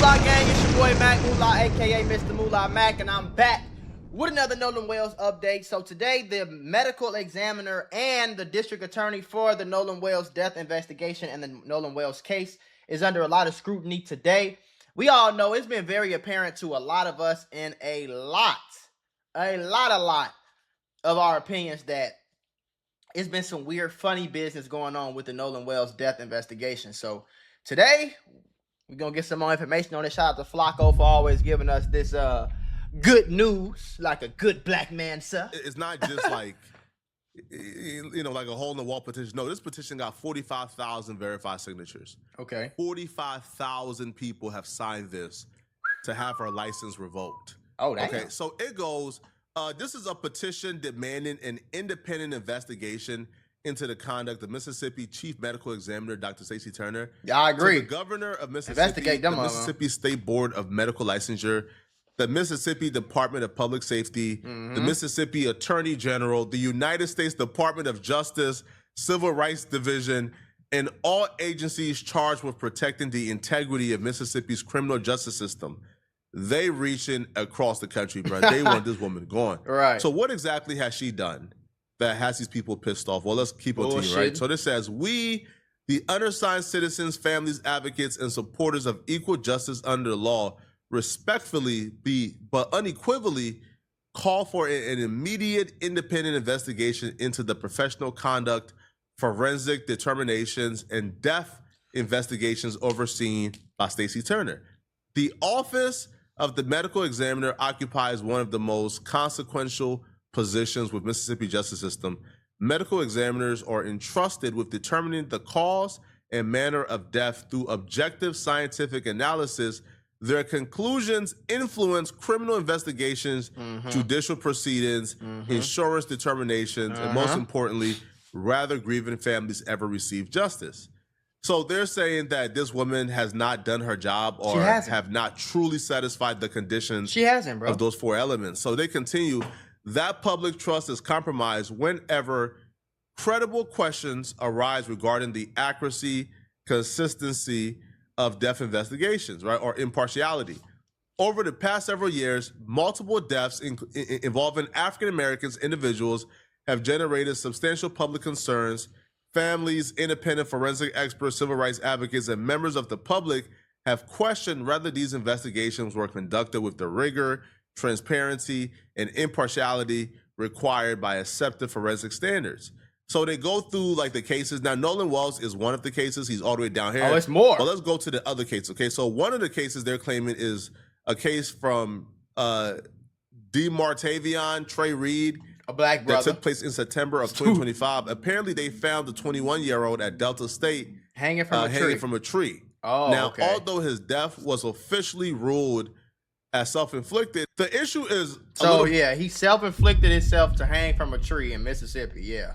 Mula gang, it's your boy Mac Mula, aka Mr. Mula Mac, and I'm back with another Nolan Wales update. So today, the medical examiner and the district attorney for the Nolan Wales death investigation and the Nolan Wales case is under a lot of scrutiny today. We all know it's been very apparent to a lot of us in a lot of our opinions that it's been some weird, funny business going on with the Nolan Wales death investigation. So today, we're going to get some more information on it. Shout out to Flacco for always giving us this good news, like a good black man, sir. It's not just like, like a hole-in-the-wall petition. No, this petition got 45,000 verified signatures. Okay. 45,000 people have signed this to have her license revoked. Oh, damn. Okay, so it goes, this is a petition demanding an independent investigation into the conduct of Mississippi Chief Medical Examiner Dr. Stacey Turner. Yeah, I agree. The governor of Mississippi, the Mississippi State Board of Medical Licensure, the Mississippi Department of Public Safety, the Mississippi Attorney General, the United States Department of Justice, Civil Rights Division, and all agencies charged with protecting the integrity of Mississippi's criminal justice system. They reaching across the country, bro. They want this woman gone. Right. So what exactly has she done that has these people pissed off? Well, let's keep it to you, right? So this says, we, the undersigned citizens, families, advocates, and supporters of equal justice under the law, respectfully but unequivocally call for an immediate independent investigation into the professional conduct, forensic determinations, and death investigations overseen by Stacey Turner. The office of the medical examiner occupies one of the most consequential positions with Mississippi justice system. Medical examiners are entrusted with determining the cause and manner of death through objective scientific analysis. Their conclusions influence criminal investigations, judicial proceedings, insurance determinations, and most importantly, whether grieving families ever receive justice. So they're saying that this woman has not done her job or have not truly satisfied the conditions of those four elements. So they continue, that public trust is compromised whenever credible questions arise regarding the accuracy, consistency of death investigations, right, or impartiality. Over the past several years, multiple deaths involving African-Americans individuals have generated substantial public concerns. Families, independent forensic experts, civil rights advocates, and members of the public have questioned whether these investigations were conducted with the rigor, transparency, and impartiality required by accepted forensic standards. So they go through like the cases. Now, Nolan Wales is one of the cases. He's all the way down here. Oh, it's more. But let's go to the other case, okay? So one of the cases they're claiming is a case from DeMartavion Trey Reed, a black brother, that took place in September of 2025. Apparently, they found the 21-year-old at Delta State hanging from a tree. Oh, now, although his death was officially ruled as self-inflicted, the issue is he self-inflicted himself to hang from a tree in Mississippi. Yeah.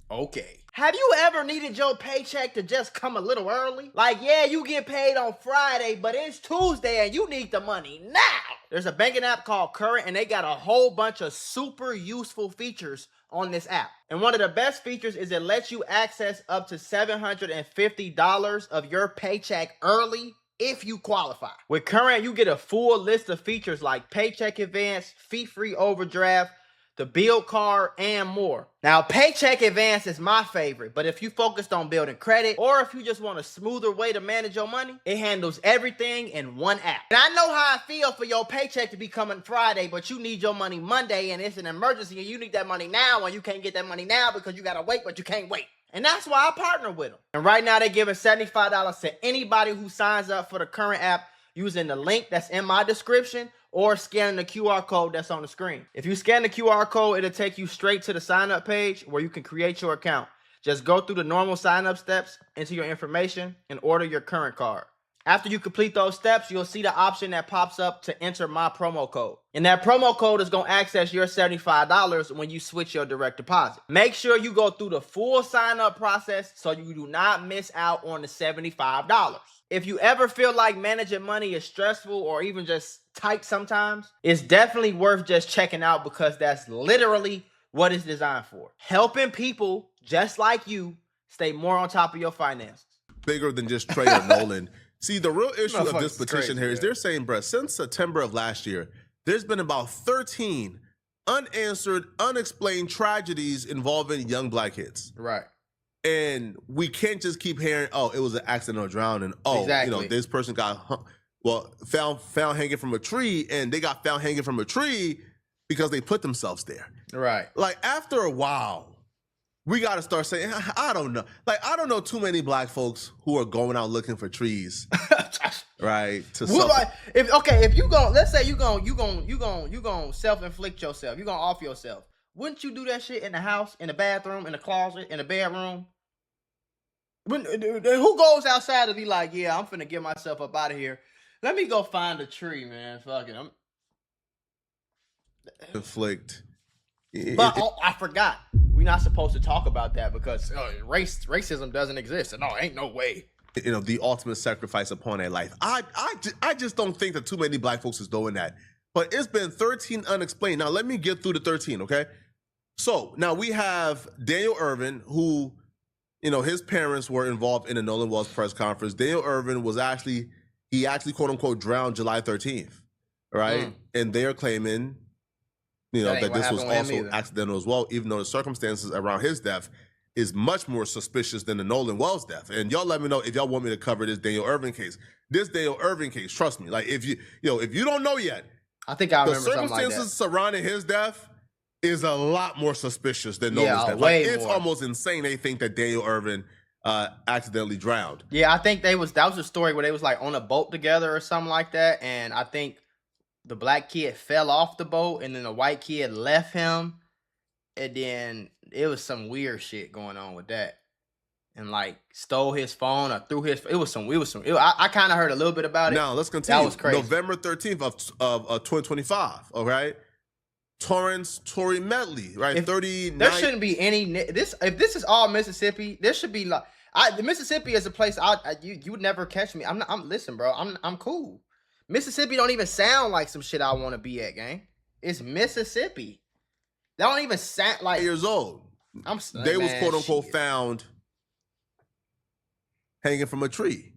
Okay. Have you ever needed your paycheck to just come a little early? Like, yeah, you get paid on Friday, but it's Tuesday and you need the money now. There's a banking app called Current, and they got a whole bunch of super useful features on this app. And one of the best features is it lets you access up to $750 of your paycheck early if you qualify. With Current, you get a full list of features like paycheck advance, fee-free overdraft, the bill card, and more. Now, paycheck advance is my favorite, but if you focused on building credit or if you just want a smoother way to manage your money, it handles everything in one app. And I know how I feel for your paycheck to be coming Friday, but you need your money Monday and it's an emergency and you need that money now, and you can't get that money now because you gotta wait, but you can't wait. And that's why I partner with them. And right now they're giving $75 to anybody who signs up for the Current app using the link that's in my description or scanning the QR code that's on the screen. If you scan the QR code, it'll take you straight to the sign-up page where you can create your account. Just go through the normal sign-up steps, enter your information, and order your Current card. After you complete those steps, you'll see the option that pops up to enter my promo code. And that promo code is going to access your $75 when you switch your direct deposit. Make sure you go through the full sign-up process so you do not miss out on the $75. If you ever feel like managing money is stressful or even just tight sometimes, it's definitely worth just checking out because that's literally what it's designed for. Helping people just like you stay more on top of your finances. Bigger than just Trey or Nolan. See, the real issue of this petition crazy, here is they're saying, bruh, since September of last year, there's been about 13 unanswered, unexplained tragedies involving young black kids. Right. And we can't just keep hearing, oh, it was an accident or drowning. Oh, exactly. This person got found hanging from a tree, and they got found hanging from a tree because they put themselves there. Right. Like, after a while, we got to start saying, I don't know. Like, I don't know too many black folks who are going out looking for trees. Right. If you go, let's say you gonna self-inflict yourself. You gonna off yourself. Wouldn't you do that shit in the house, in the bathroom, in the closet, in the bedroom? Who goes outside to be like, yeah, I'm finna get myself up out of here. Let me go find a tree, man. Fuck it. Inflict. But I forgot. We're not supposed to talk about that because racism doesn't exist. No, ain't no way. The ultimate sacrifice upon a life. I just don't think that too many black folks is doing that. But it's been 13 unexplained. Now, let me get through the 13, okay? So, now we have Daniel Irvin, who, his parents were involved in the Nolan Wells press conference. Daniel Irvin was actually, quote unquote, drowned July 13th, right? And they're claiming, that this was also accidental as well, even though the circumstances around his death is much more suspicious than the Nolan Wells death. And y'all let me know if y'all want me to cover this Daniel Irvin case. This Daniel Irvin case, trust me, like if you don't know yet, I think I remember something like that. The circumstances surrounding his death is a lot more suspicious than Nolan's death. It's almost insane they think that Daniel Irvin accidentally drowned. Yeah, I think that was a story where they was like on a boat together or something like that, and I think the black kid fell off the boat, and then the white kid left him, and then it was some weird shit going on with that, and like stole his phone or threw his. I kind of heard a little bit about it. Now let's continue. That was crazy. November 13th of 2025. All right, Torrance Tory Medley. Right, 39. There shouldn't be any this. If this is all Mississippi, there should be like Mississippi is a place you would never catch me. Listen, bro. I'm cool. Mississippi don't even sound like some shit I want to be at, gang. It's Mississippi. They don't even sound like years old. They was quote unquote found hanging from a tree.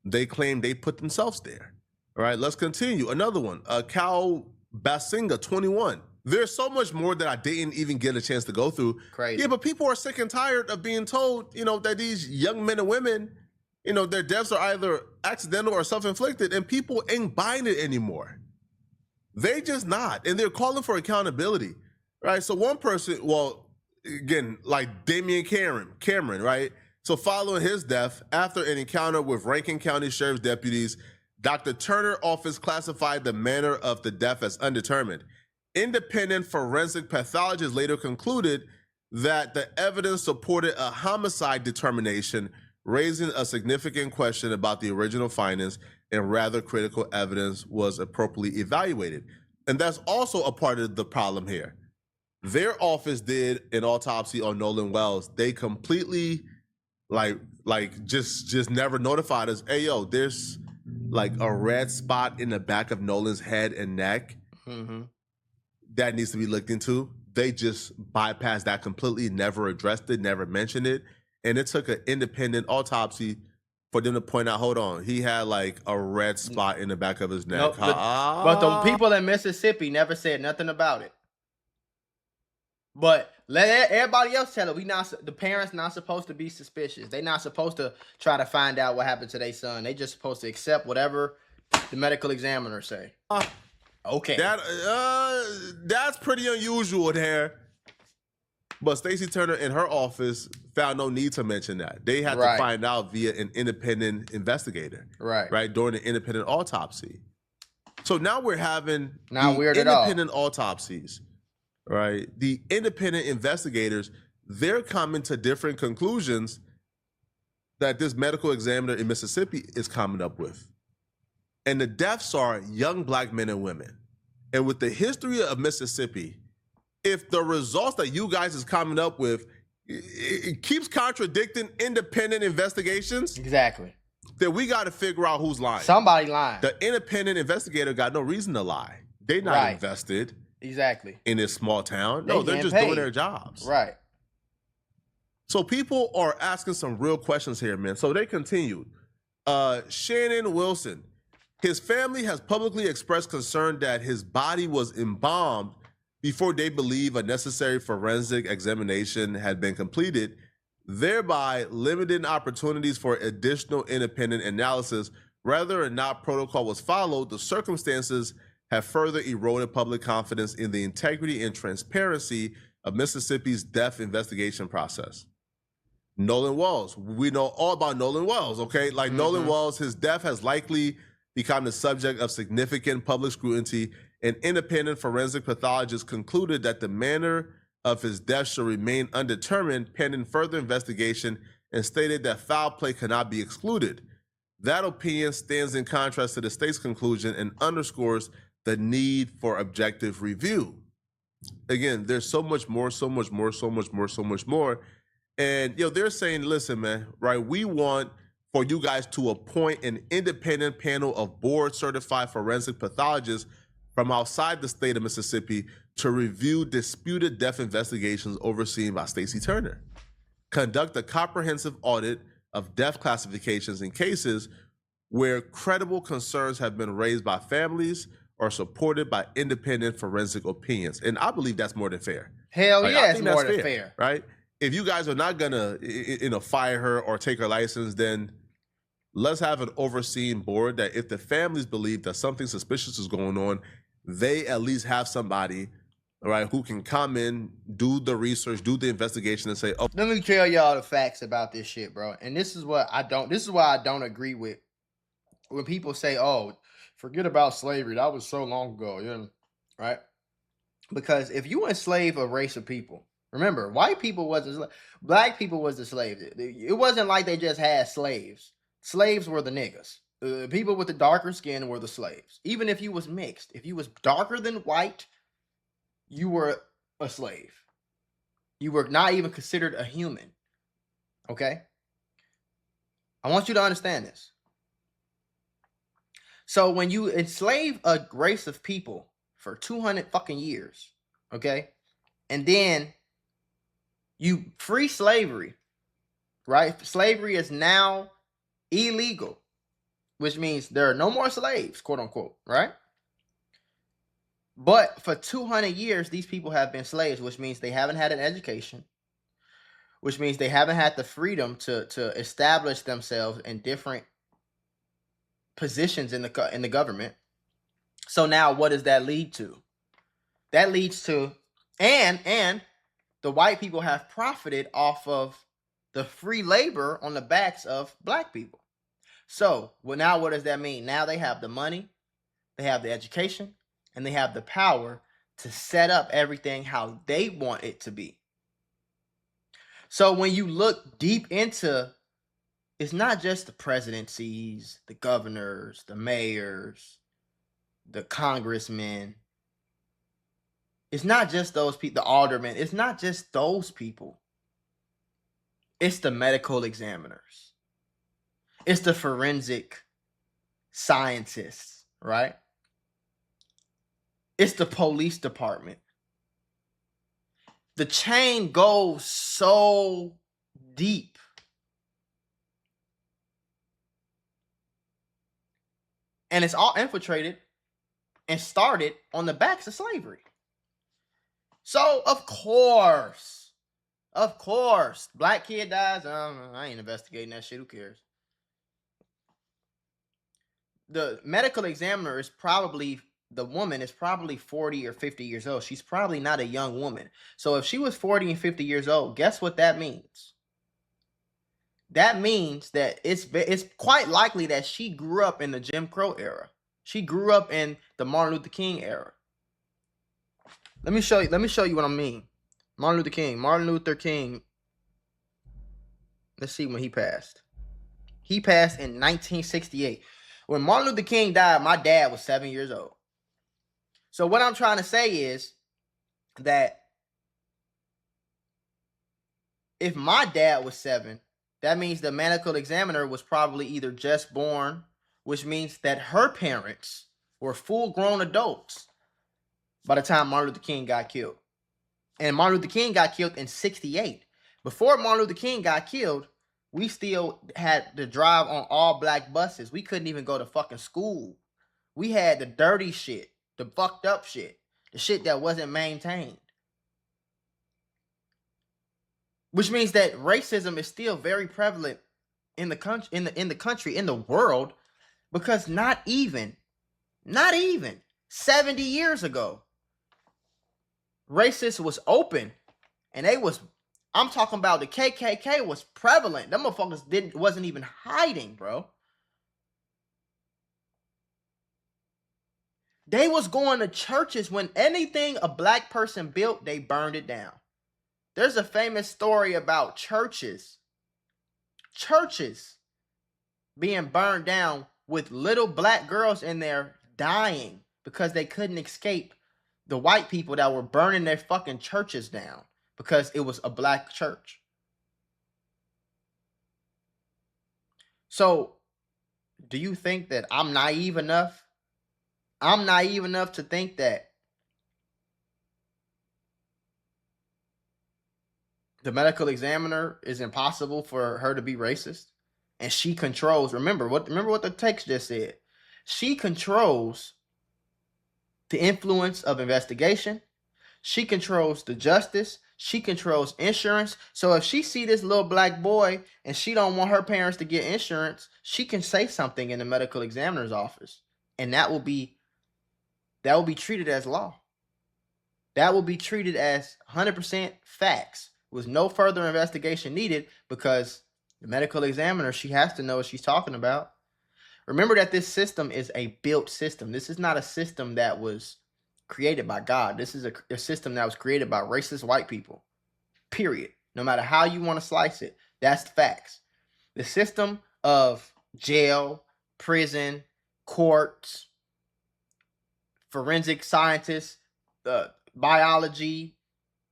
They claim they put themselves there. All right, let's continue. Another one, Cal Basinga, 21. There's so much more that I didn't even get a chance to go through. Crazy. Yeah, but people are sick and tired of being told, that these young men and women, their deaths are either accidental or self-inflicted, and people ain't buying it anymore. They just not, and they're calling for accountability, right? So one person, well, again, like Damian Cameron, right? So following his death, after an encounter with Rankin County Sheriff's deputies, Dr. Turner's office classified the manner of the death as undetermined. Independent forensic pathologists later concluded that the evidence supported a homicide determination, raising a significant question about the original findings, and rather critical evidence was appropriately evaluated. And that's also a part of the problem here. Their office did an autopsy on Nolan Wells. They completely just never notified us, hey, yo, there's like a red spot in the back of Nolan's head and neck that needs to be looked into. They just bypassed that completely, never addressed it, never mentioned it. And it took an independent autopsy for them to point out, hold on, he had like a red spot in the back of his neck. Nope, but the people in Mississippi never said nothing about it. But let everybody else tell it. The parents not supposed to be suspicious. They not supposed to try to find out what happened to their son. They just supposed to accept whatever the medical examiner say. Okay. That's pretty unusual there. But Stacey Turner in her office found no need to mention that. They had to find out via an independent investigator. Right. During the independent autopsy. So now we're having independent autopsies. Right. The independent investigators, they're coming to different conclusions that this medical examiner in Mississippi is coming up with. And the deaths are young black men and women. And with the history of Mississippi, if the results that you guys is coming up with, it keeps contradicting independent investigations. Exactly. Then we got to figure out who's lying. Somebody lying. The independent investigator got no reason to lie. They not invested. Exactly. In this small town. No, they're just doing their jobs. Right. So people are asking some real questions here, man. So they continued. Shannon Wilson. His family has publicly expressed concern that his body was embalmed before they believe a necessary forensic examination had been completed, thereby limiting opportunities for additional independent analysis. Whether or not protocol was followed, the circumstances have further eroded public confidence in the integrity and transparency of Mississippi's death investigation process. Nolan Wells. We know all about Nolan Wells, okay? Like Nolan Wells, his death has likely become the subject of significant public scrutiny. An independent forensic pathologist concluded that the manner of his death should remain undetermined pending further investigation and stated that foul play cannot be excluded. That opinion stands in contrast to the state's conclusion and underscores the need for objective review. Again, there's so much more. And, they're saying, listen, man, right, we want for you guys to appoint an independent panel of board-certified forensic pathologists from outside the state of Mississippi to review disputed death investigations overseen by Stacey Turner. Conduct a comprehensive audit of death classifications in cases where credible concerns have been raised by families or supported by independent forensic opinions. And I believe that's more than fair. Hell yeah, it's more than fair. Right? If you guys are not gonna, fire her or take her license, then let's have an overseeing board that if the families believe that something suspicious is going on, they at least have somebody, right, who can come in, do the research, do the investigation, and say, "Oh, let me tell y'all the facts about this shit, bro." And this is why I don't agree with when people say, "Oh, forget about slavery. That was so long ago," right? Because if you enslave a race of people. Remember, white people wasn't black people was the slaves. It wasn't like they just had slaves. Slaves were the niggas. The people with the darker skin were the slaves. Even if you was mixed, if you was darker than white, you were a slave. You were not even considered a human. Okay? I want you to understand this. So when you enslave a race of people for 200 fucking years, okay? And then you free slavery, right? Slavery is now illegal, which means there are no more slaves, quote unquote, right? But for 200 years, these people have been slaves, which means they haven't had an education, which means they haven't had the freedom to establish themselves in different positions in the government. So now what does that lead to? That leads to, and the white people have profited off of the free labor on the backs of black people. So, well, now what does that mean? Now they have the money, they have the education, and they have the power to set up everything how they want it to be. So when you look deep into, it's not just the presidencies, the governors, the mayors, the congressmen. It's not just those people, the aldermen. It's not just those people. It's the medical examiners. It's the forensic scientists, right? It's the police department. The chain goes so deep. And it's all infiltrated and started on the backs of slavery. So, of course, black kid dies. I ain't investigating that shit. Who cares? The medical examiner is probably, the woman is probably 40 or 50 years old. She's probably not a young woman. So if she was 40 and 50 years old, guess what that means? That means that it's quite likely that she grew up in the Jim Crow era. She grew up in the Martin Luther King era. Let me show you what I mean. Martin Luther King. Let's see when he passed. He passed in 1968. When Martin Luther King died, my dad was 7 years old. So what I'm trying to say is that if my dad was 7, that means the medical examiner was probably either just born, which means that her parents were full-grown adults by the time Martin Luther King got killed. And Martin Luther King got killed in 68. Before Martin Luther King got killed, We still had to drive on all black buses. We couldn't even go to fucking school. We had the dirty shit, the fucked up shit, the shit that wasn't maintained. Which means that racism is still very prevalent in the country, in the world, because not even 70 years ago, racism was open, and I'm talking about the KKK was prevalent. Them motherfuckers wasn't even hiding, bro. They was going to churches. When anything a black person built, they burned it down. There's a famous story about churches being burned down with little black girls in there dying because they couldn't escape the white people that were burning their fucking churches down because it was a black church. So, do you think that I'm naive enough? I'm naive enough to think that the medical examiner is impossible for her to be racist, and she controls. Remember what the text just said. She controls the influence of investigation. She controls the justice. She controls insurance. So if she see this little black boy and she don't want her parents to get insurance, she can say something in the medical examiner's office, and that will be treated as law. That will be treated as 100% facts, with no further investigation needed, because the medical examiner, she has to know what she's talking about. Remember that this system is a built system. This is not a system that was created by God. This is a system that was created by racist white people. Period. No matter how you want to slice it, that's the facts. The system of jail, prison, courts, forensic scientists, biology,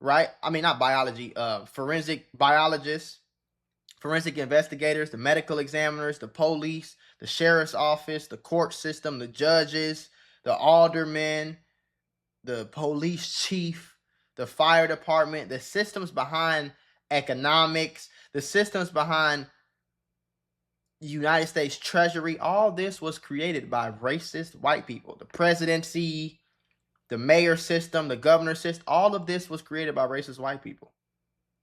right? I mean, not biology, forensic biologists, forensic investigators, the medical examiners, the police, the sheriff's office, the court system, the judges, the aldermen, the police chief, the fire department, the systems behind economics, the systems behind United States Treasury. All this was created by racist white people. The presidency, the mayor system, the governor system, all of this was created by racist white people.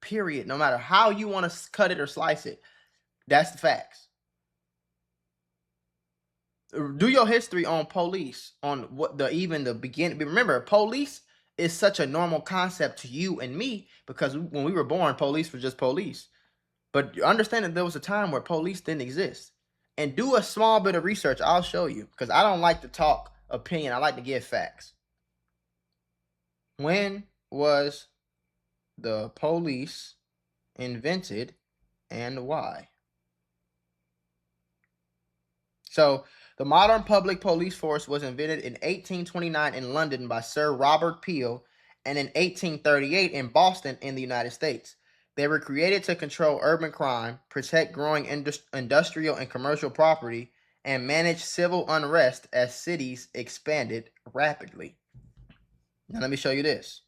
Period. No matter how you want to cut it or slice it, that's the facts. Do your history on police, on what the beginning. Remember, police is such a normal concept to you and me because when we were born, police was just police. But understand that there was a time where police didn't exist. And do a small bit of research. I'll show you, because I don't like to talk opinion. I like to give facts. When was the police invented and why? So, the modern public police force was invented in 1829 in London by Sir Robert Peel and in 1838 in Boston in the United States. They were created to control urban crime, protect growing industrial and commercial property, and manage civil unrest as cities expanded rapidly. Now let me show you this.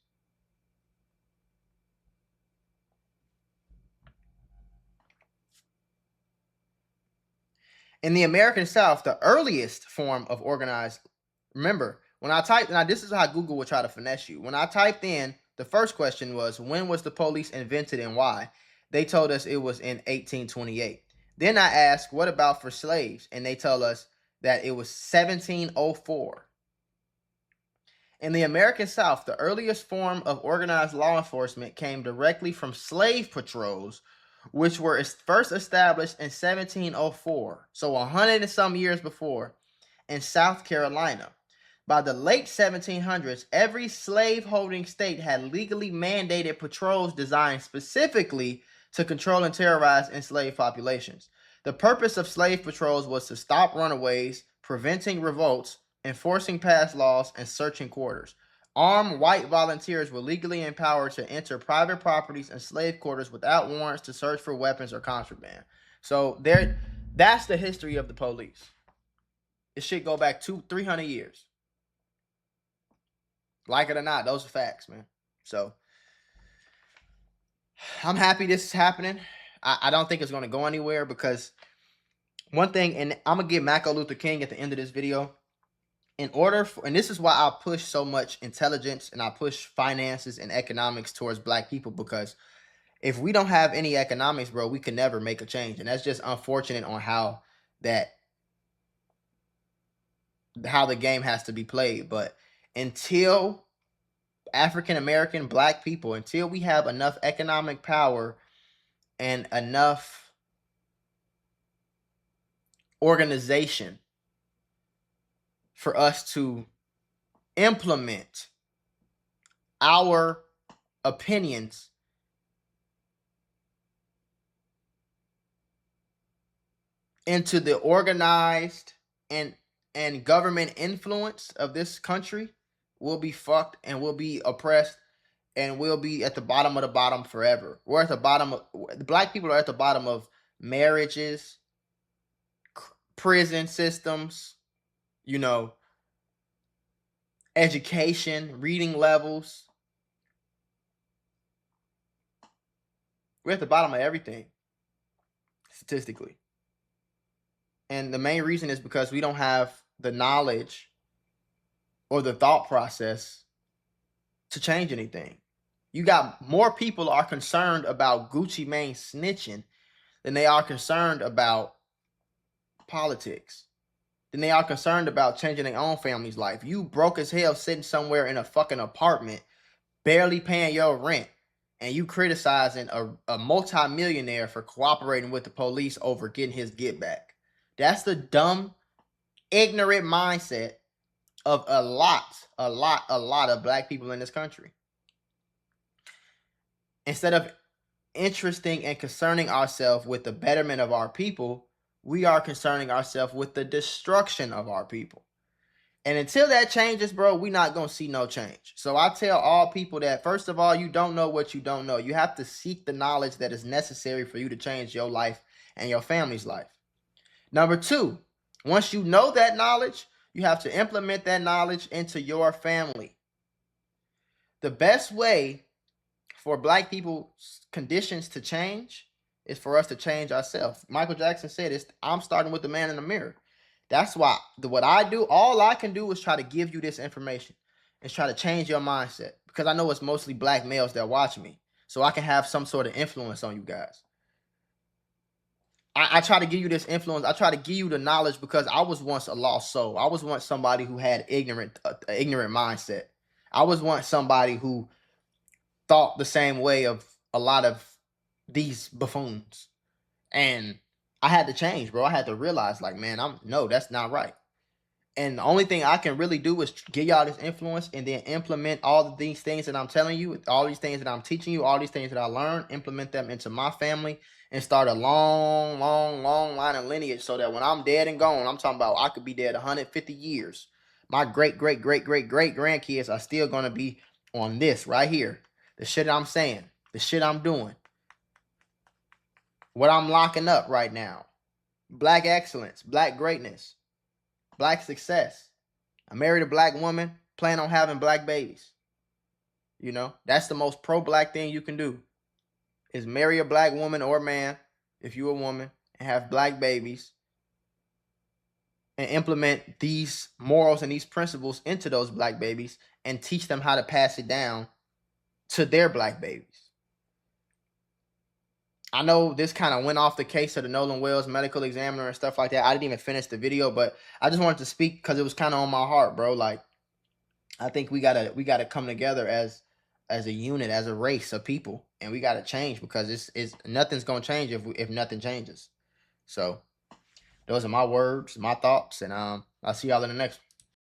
In the American South, the earliest form of organized, remember, when I typed, now this is how Google will try to finesse you. When I typed in, the first question was, when was the police invented and why? They told us it was in 1828. Then I asked, what about for slaves? And they tell us that it was 1704. In the American South, the earliest form of organized law enforcement came directly from slave patrols, which were first established in 1704, so 100 and some years before, in South Carolina. By the late 1700s, every slave-holding state had legally mandated patrols designed specifically to control and terrorize enslaved populations. The purpose of slave patrols was to stop runaways, preventing revolts, enforcing past laws, and searching quarters. Armed white volunteers were legally empowered to enter private properties and slave quarters without warrants to search for weapons or contraband. So that's the history of the police. It should go back 200-300 years. Like it or not, those are facts, man. So I'm happy this is happening. I don't think it's going to go anywhere because one thing, and I'm going to give Martin Luther King at the end of this video, in order for, and this is why I push so much intelligence and I push finances and economics towards black people, because if we don't have any economics, bro, we can never make a change. And that's just unfortunate on how the game has to be played. But until African American black people, until we have enough economic power and enough organization for us to implement our opinions into the organized and government influence of this country, we'll be fucked and we'll be oppressed and we'll be at the bottom of the bottom forever. We're at the bottom of, the black people are at the bottom of marriages, prison systems, you know, education, reading levels. We're at the bottom of everything, statistically. And the main reason is because we don't have the knowledge or the thought process to change anything. You got more people are concerned about Gucci Mane snitching than they are concerned about politics. Than they are concerned about changing their own family's life. You broke as hell sitting somewhere in a fucking apartment, barely paying your rent, and you criticizing a multi-millionaire for cooperating with the police over getting his get back. That's the dumb, ignorant mindset of a lot of black people in this country. Instead of interesting and concerning ourselves with the betterment of our people, we are concerning ourselves with the destruction of our people. And until that changes, bro, we're not going to see no change. So I tell all people that, first of all, you don't know what you don't know. You have to seek the knowledge that is necessary for you to change your life and your family's life. Number two, once you know that knowledge, you have to implement that knowledge into your family. The best way for black people's conditions to change is for us to change ourselves. Michael Jackson said, I'm starting with the man in the mirror. That's why what I do, all I can do is try to give you this information and try to change your mindset, because I know it's mostly black males that watch me, so I can have some sort of influence on you guys. I try to give you this influence. I try to give you the knowledge because I was once a lost soul. I was once somebody who had ignorant mindset. I was once somebody who thought the same way of a lot of these buffoons. And I had to change, bro. I had to realize, like, man, no, that's not right. And the only thing I can really do is give y'all this influence and then implement all of these things that I'm telling you, all these things that I'm teaching you, all these things that I learned, implement them into my family and start a long line of lineage so that when I'm dead and gone, I'm talking about I could be dead 150 years. My great grandkids are still going to be on this right here. The shit I'm saying, the shit I'm doing, what I'm locking up right now. Black excellence, black greatness, black success. I married a black woman, plan on having black babies. You know, that's the most pro-black thing you can do, is marry a black woman or man, if you're a woman, and have black babies and implement these morals and these principles into those black babies and teach them how to pass it down to their black babies. I know this kind of went off the case of the Nolan Wells medical examiner and stuff like that. I didn't even finish the video, but I just wanted to speak because it was kind of on my heart, bro. Like, I think we gotta come together as a unit, as a race of people, and we gotta change, because it's nothing's gonna change if nothing changes. So those are my words, my thoughts, and I'll see y'all in the next one.